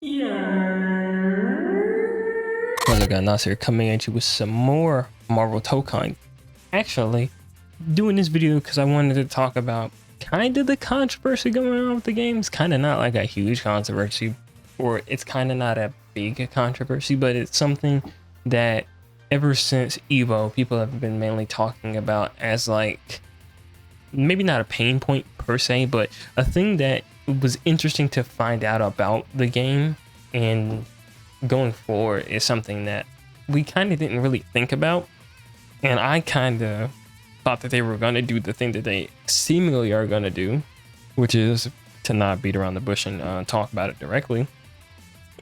What's up, guys? Nasir coming at you with some more Marvel Tōkon. Actually, doing this video because I wanted to talk about kind of the controversy going on with the game. It's kind of not like a huge controversy, or it's kind of not a big controversy, but it's something that ever since Evo, people have been mainly talking about as like, maybe not a pain point per se, but a thing that was interesting to find out about the game and going forward is something that we kind of didn't really think about. And I kind of thought that they were going to do the thing that they seemingly are going to do, which is to not beat around the bush and talk about it directly.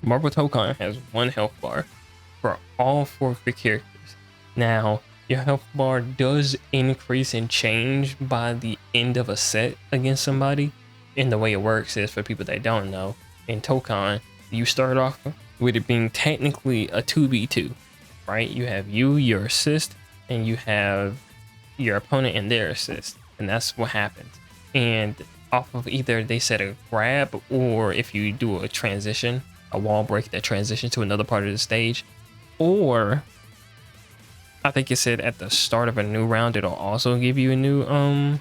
Marvel Tōkon has one health bar for all 4 of your characters. Now, your health bar does increase and change by the end of a set against somebody. And the way it works is, for people that don't know, in Tōkon, you start off with it being technically a 2v2, right? You have your assist, and you have your opponent and their assist, and that's what happens. And off of either they set a grab, or if you do a transition, a wall break that transitions to another part of the stage, or I think it said at the start of a new round, it'll also give you a new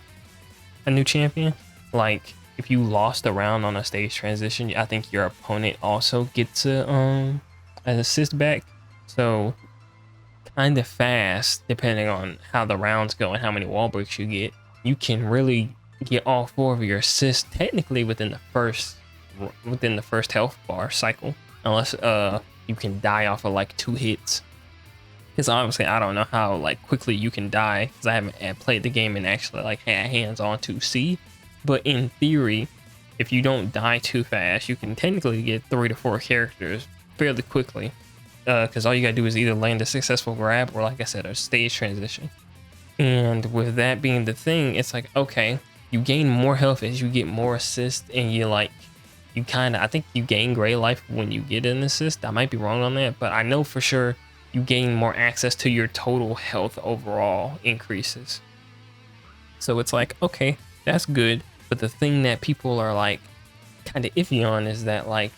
champion. Like, if you lost a round on a stage transition, I think your opponent also gets an assist back. So kind of fast, depending on how the rounds go and how many wall breaks you get, you can really get all 4 of your assists technically within the first health bar cycle, unless you can die off of like 2 hits. Because obviously I don't know how like quickly you can die, because I haven't played the game and actually like had hands on to see. But in theory, if you don't die too fast, you can technically get 3 to 4 characters fairly quickly. Because all you gotta do is either land a successful grab or, like I said, a stage transition. And with that being the thing, it's like, okay, you gain more health as you get more assists, and I think you gain gray life when you get an assist. I might be wrong on that, but I know for sure you gain more access to your total health overall increases. So it's like, okay, that's good. But the thing that people are like kind of iffy on is that like,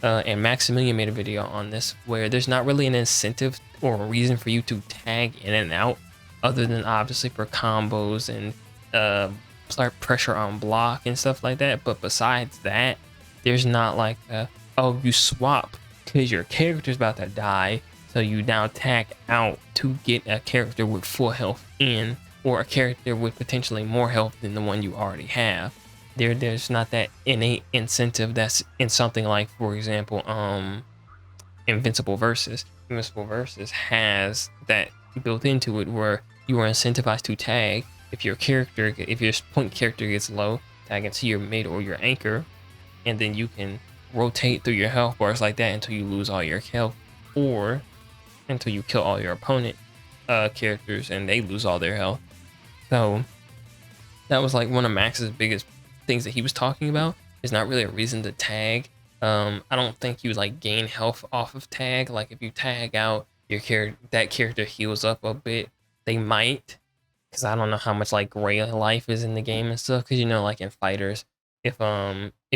and Maximilian made a video on this, where there's not really an incentive or a reason for you to tag in and out, other than obviously for combos and start pressure on block and stuff like that. But besides that, there's not like oh, you swap because your character's about to die, so you now tag out to get a character with full health in, or a character with potentially more health than the one you already have. There's not that innate incentive that's in something like, for example, Invincible Versus. Invincible Versus has that built into it, where you are incentivized to tag if your point character gets low, tag into your mid or your anchor, and then you can rotate through your health bars like that until you lose all your health, or until you kill all your opponent characters and they lose all their health. So that was like one of Max's biggest things that he was talking about. Is not really a reason to tag. I don't think you like gain health off of tag. Like if you tag out that character heals up a bit, they might, because I don't know how much like gray life is in the game and stuff. Because like in fighters, if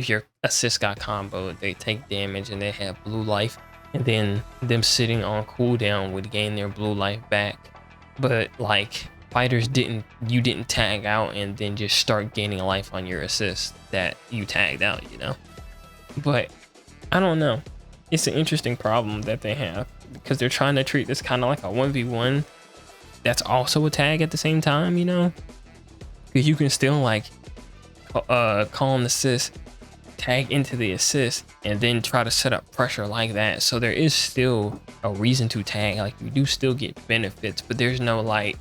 your assist got comboed, they take damage and they have blue life, and then them sitting on cooldown would gain their blue life back. But like fighters you didn't tag out and then just start gaining life on your assist that you tagged out, But I don't know. It's an interesting problem that they have, because they're trying to treat this kind of like a 1v1 that's also a tag at the same time, Because you can still like call an assist, tag into the assist, and then try to set up pressure like that. So there is still a reason to tag. Like, you do still get benefits, but there's no like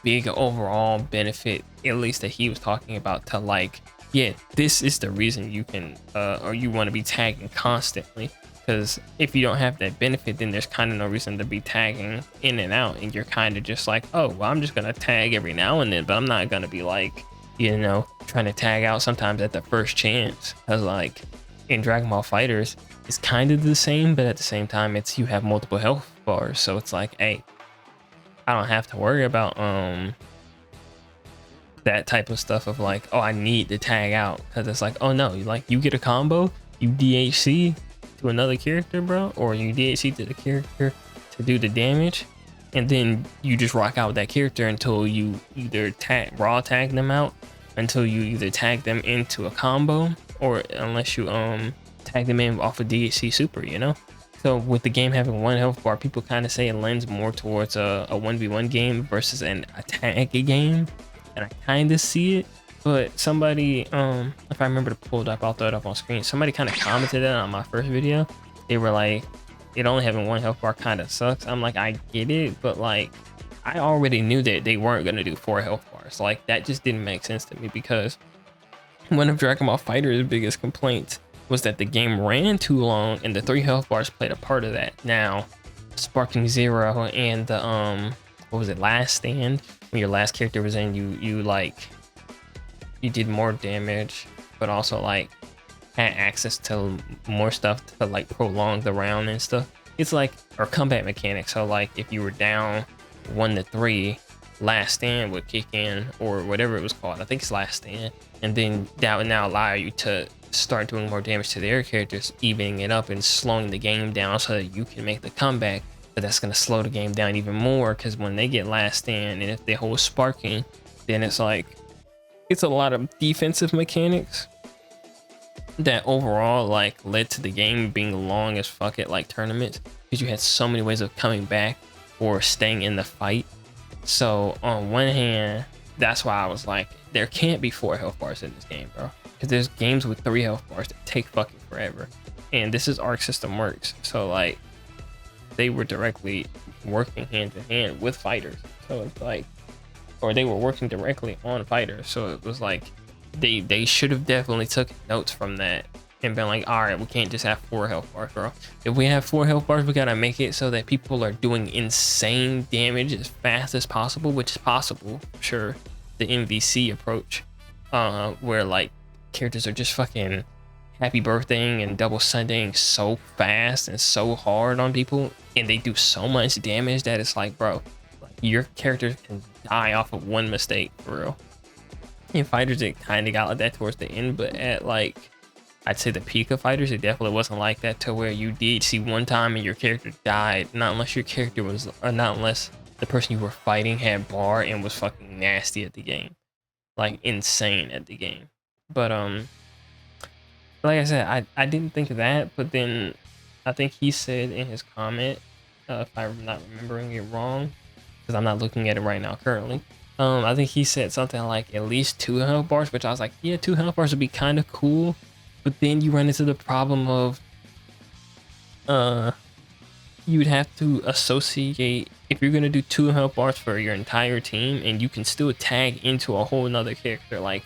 big overall benefit, at least that he was talking about, to like, yeah, this is the reason you can or you want to be tagging constantly. Because if you don't have that benefit, then there's kind of no reason to be tagging in and out, and you're kind of just like, oh, well, I'm just gonna tag every now and then, but I'm not gonna be like, trying to tag out sometimes at the first chance. Because like in Dragon Ball Fighters, it's kind of the same, but at the same time, you have multiple health bars, so it's like, hey, I don't have to worry about that type of stuff of like, oh, I need to tag out, because it's like, oh no, like you get a combo, you DHC, to another character, bro, or you DHC to the character to do the damage, and then you just rock out with that character until you either raw tag them out, until you either tag them into a combo, or unless you tag them in off of DHC super, you know. So with the game having one health bar, people kind of say it lends more towards a 1v1 game versus an attack game, and I kind of see it. But somebody, if I remember to pull it up, I'll throw it up on screen. Somebody kind of commented it on my first video. They were like, it only having one health bar kind of sucks. I'm like, I get it, but like, I already knew that they weren't going to do 4 health bars. Like, that just didn't make sense to me, because one of Dragon Ball FighterZ biggest complaints was that the game ran too long, and the 3 health bars played a part of that. Now, Sparking Zero and the, what was it, Last Stand, when your last character was in, you did more damage, but also like had access to more stuff to like prolong the round and stuff. It's like, or combat mechanics. So like if you were down 1 to 3, Last Stand would kick in, or whatever it was called. I think it's Last Stand. And then that would now allow you to start doing more damage to their characters, evening it up and slowing the game down so that you can make the comeback. But that's going to slow the game down even more, because when they get Last Stand, and if they hold Sparking, then it's like, it's a lot of defensive mechanics that overall like led to the game being long as fuck at like tournaments, because you had so many ways of coming back or staying in the fight. So on one hand, that's why I was like, there can't be 4 health bars in this game, bro, because there's games with 3 health bars that take fucking forever, and this is Arc System Works, so like they were directly working hand in hand with fighters. So it's like, or they were working directly on fighters, so it was like they should have definitely took notes from that and been like, all right, we can't just have 4 health bars, bro. If we have 4 health bars, we gotta make it so that people are doing insane damage as fast as possible, which is possible, sure. The MVC approach, where like characters are just fucking happy birthday and double Sundaying so fast and so hard on people, and they do so much damage that it's like, bro, your character can die off of one mistake, for real. In Fighters, it kind of got like that towards the end, but at like, I'd say the peak of Fighters, it definitely wasn't like that, to where you did see one time and your character died, not unless your character was, or not unless the person you were fighting had bar and was fucking nasty at the game, like insane at the game. But like I said, I didn't think of that, but then I think he said in his comment, if I'm not remembering it wrong, because I'm not looking at it right now currently, I think he said something like at least 2 health bars, which I was like, yeah, 2 health bars would be kind of cool. But then you run into the problem of you'd have to associate, if you're gonna do 2 health bars for your entire team, and you can still tag into a whole nother character, like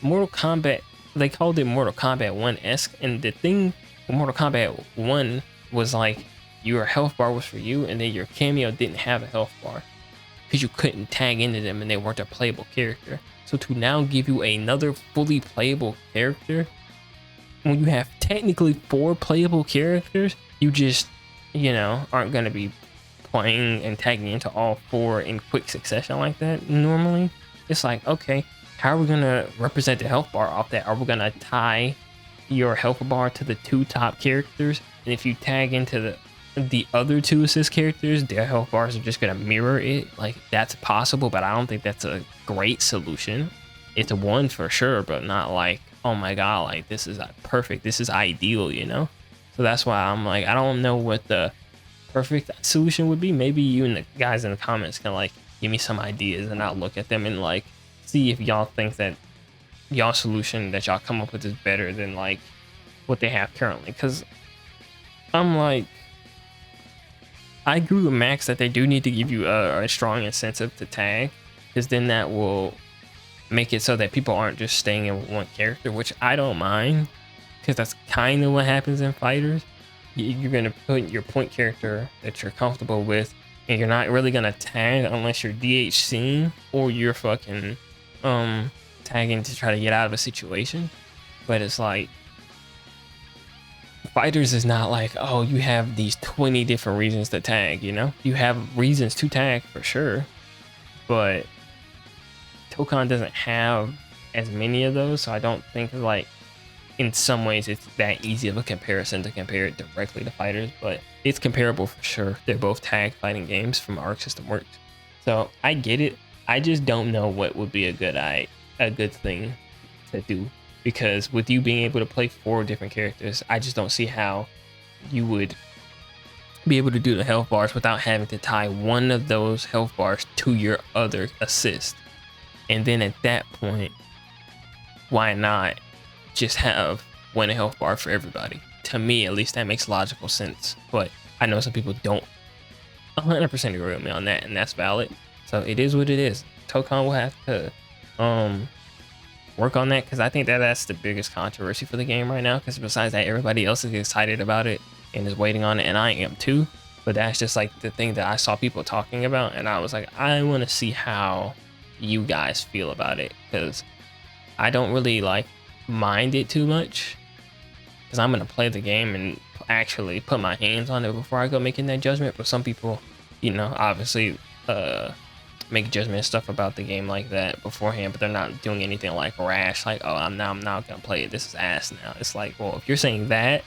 Mortal Kombat, they called it Mortal Kombat 1-esque, and the thing with Mortal Kombat 1 was like, your health bar was for you, and then your cameo didn't have a health bar, because you couldn't tag into them and they weren't a playable character. So to now give you another fully playable character, when you have technically 4 playable characters, you just, you know, aren't going to be playing and tagging into all 4 in quick succession like that normally. It's like, okay, how are we going to represent the health bar off that? Are we going to tie your health bar to the 2 top characters? And if you tag into the other 2 assist characters, their health bars are just gonna mirror it? Like, that's possible, but I don't think that's a great solution. It's a one for sure, but not like, oh my god, like this is perfect, this is ideal, you know? So that's why I'm like, I don't know what the perfect solution would be. Maybe you and the guys in the comments can like give me some ideas, and I'll look at them and like see if y'all think that y'all solution that y'all come up with is better than like what they have currently. Because I'm like, I agree with Max that they do need to give you a strong incentive to tag, because then that will make it so that people aren't just staying in one character, which I don't mind, because that's kind of what happens in Fighters. You're going to put your point character that you're comfortable with, and you're not really going to tag unless you're DHCing or you're fucking tagging to try to get out of a situation. But it's like, Fighters is not like, oh, you have these 20 different reasons to tag, you know? You have reasons to tag for sure, but Tōkon doesn't have as many of those, so I don't think like in some ways it's that easy of a comparison to compare it directly to fighters, but it's comparable for sure. They're both tag fighting games from Arc System Works. So I get it. I just don't know what would be a good thing to do, because with you being able to play 4 different characters, I just don't see how you would be able to do the health bars without having to tie one of those health bars to your other assist. And then at that point, why not just have one health bar for everybody? To me, at least, that makes logical sense. But I know some people don't 100% agree with me on that, and that's valid. So it is what it is. Tōkon will have to work on that, because I think that that's the biggest controversy for the game right now. Because besides that, everybody else is excited about it and is waiting on it, and I am too. But that's just like the thing that I saw people talking about, and I was like, I want to see how you guys feel about it, because I don't really like mind it too much, because I'm gonna play the game and actually put my hands on it before I go making that judgment. But some people, you know, obviously make judgment stuff about the game like that beforehand, but they're not doing anything like rash, like, oh, I'm not gonna play it, this is ass now. It's like, well, if you're saying that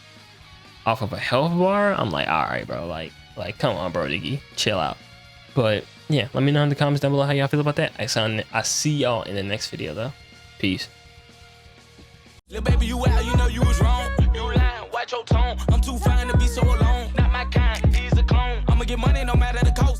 off of a health bar, I'm like, all right, bro, like come on, bro, Diggy, chill out. But yeah, let me know in the comments down below how y'all feel about that. I see y'all in the next video though. Peace. Little baby, you out, you know you was wrong. You lying, watch your tone. I'm too fine to be so alone. Not my kind, he's a clone. I'ma get money no matter the cost.